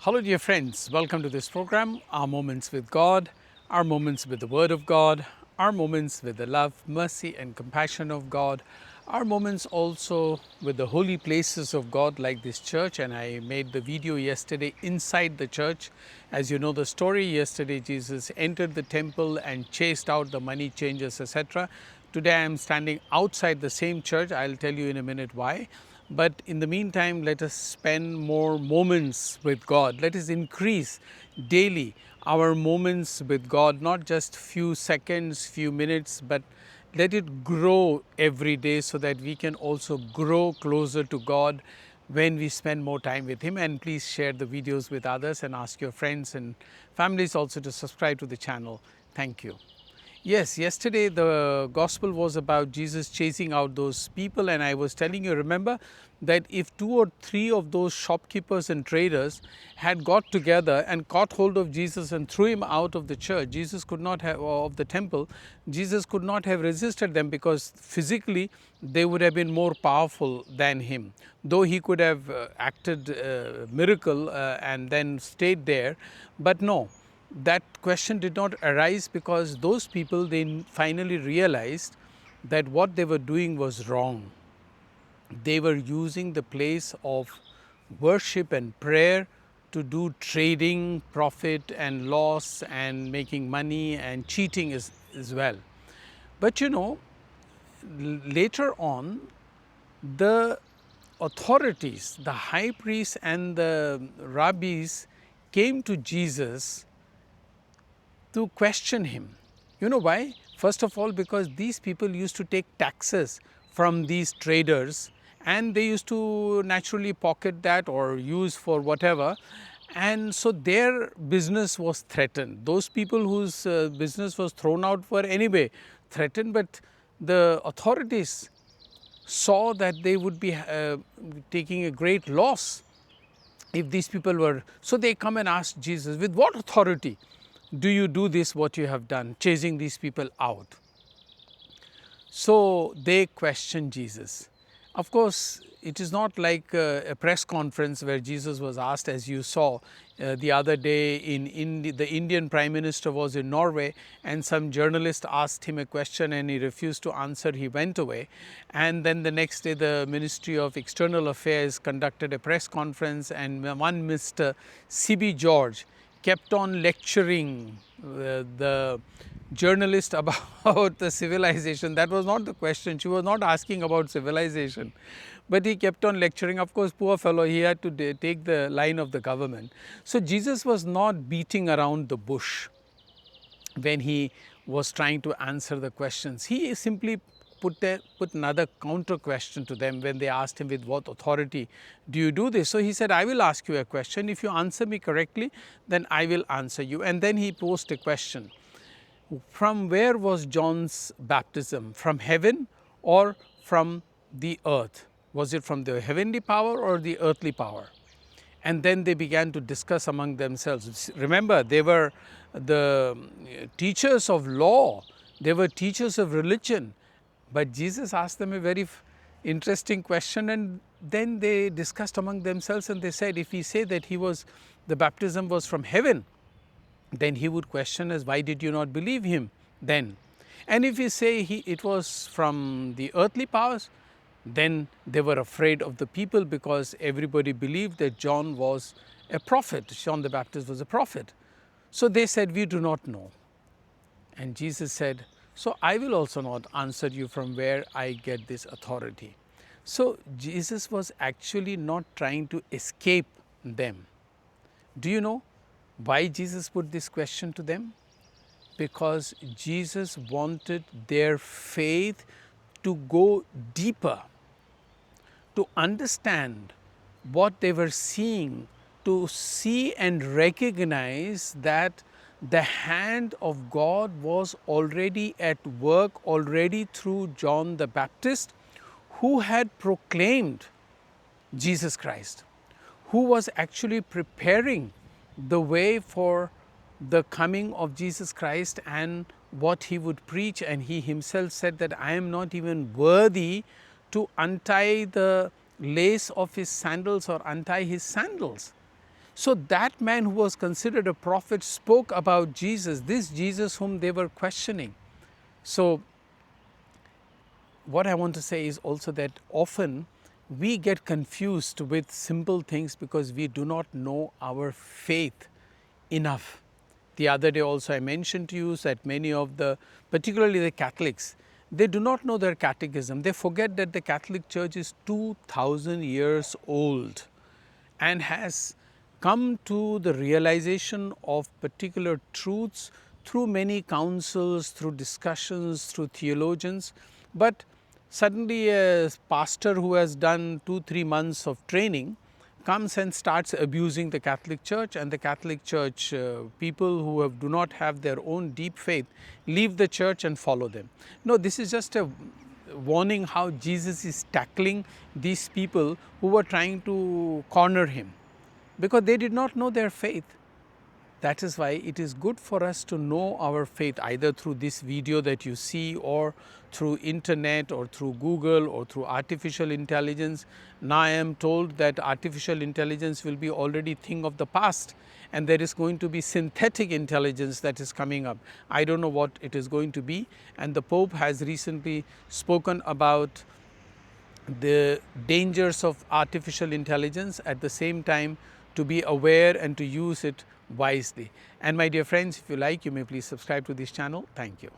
Hello, dear friends. Welcome to this program, Our Moments with God, Our Moments with the Word of God, Our Moments with the love, mercy, and compassion of God, Our moments also with the holy places of God, like this church. And I made the video yesterday inside the church. As you know the story, yesterday Jesus entered the temple and chased out the money changers, etc. Today I am standing outside the same church. I'll tell you in a minute why. But in the meantime, let us spend more moments with God. Let us increase daily our moments with God, not just few seconds, few minutes, but let it grow every day so that we can also grow closer to God when we spend more time with Him. And please share the videos with others and ask your friends and families also to subscribe to the channel. Thank you. Yes, yesterday the gospel was about Jesus chasing out those people, and I was telling you, remember, that if 2 or 3 of those shopkeepers and traders had got together and caught hold of Jesus and threw him out of the church, Jesus could not have, or of the temple, Jesus could not have resisted them, because physically they would have been more powerful than him. Though he could have acted a miracle and then stayed there, but no. That question did not arise, because those people, they finally realized that what they were doing was wrong. They were using the place of worship and prayer to do trading, profit and loss, and making money and cheating as well. But you know, later on, the authorities, the high priests and the rabbis, came to Jesus to question him. You know why? First of all, because these people used to take taxes from these traders, and they used to naturally pocket that or use for whatever, and so their business was threatened. Those people whose business was thrown out were anyway threatened, but the authorities saw that they would be taking a great loss if these people were. So they come and ask Jesus, with what authority do you do this, what you have done, chasing these people out? So they question Jesus. Of course, it is not like a press conference where Jesus was asked, as you saw the other day the Indian Prime Minister was in Norway, and some journalist asked him a question and he refused to answer. He went away. And then the next day, the Ministry of External Affairs conducted a press conference, and one Mr. C.B. George kept on lecturing the journalist about the civilization. That was not the question. She was not asking about civilization. But he kept on lecturing. Of course, poor fellow, he had to take the line of the government. So Jesus was not beating around the bush when he was trying to answer the questions. He simply put another counter question to them when they asked him, with what authority do you do this? So he said, I will ask you a question. If you answer me correctly, then I will answer you. And then he posed a question. From where was John's baptism? From heaven or from the earth? Was it from the heavenly power or the earthly power? And then they began to discuss among themselves. Remember, they were the teachers of law. They were teachers of religion. But Jesus asked them a very interesting question, and then they discussed among themselves, and they said, if we say that the baptism was from heaven, then he would question us, why did you not believe him then? And if we say it was from the earthly powers, then they were afraid of the people, because everybody believed that John was a prophet. John the Baptist was a prophet. So they said, we do not know. And Jesus said, so I will also not answer you from where I get this authority. So Jesus was actually not trying to escape them. Do you know why Jesus put this question to them? Because Jesus wanted their faith to go deeper, to understand what they were seeing, to see and recognize that the hand of God was already at work, already through John the Baptist, who had proclaimed Jesus Christ, who was actually preparing the way for the coming of Jesus Christ and what he would preach. And he himself said that I am not even worthy to untie the lace of his sandals or untie his sandals. So that man who was considered a prophet spoke about Jesus, this Jesus whom they were questioning. So what I want to say is also that often we get confused with simple things because we do not know our faith enough. The other day also I mentioned to you that many of the, particularly the Catholics, they do not know their catechism. They forget that the Catholic Church is 2000 years old and has come to the realization of particular truths through many councils, through discussions, through theologians. But suddenly a pastor who has done 2-3 months of training comes and starts abusing the Catholic Church, and the Catholic Church people who do not have their own deep faith leave the church and follow them. No, this is just a warning how Jesus is tackling these people who were trying to corner him because they did not know their faith. That is why it is good for us to know our faith either through this video that you see or through internet or through Google or through artificial intelligence. Now I am told that artificial intelligence will be already thing of the past and there is going to be synthetic intelligence that is coming up. I don't know what it is going to be, and the Pope has recently spoken about the dangers of artificial intelligence, at the same time to be aware and to use it wisely. And my dear friends, if you like, you may please subscribe to this channel. Thank you.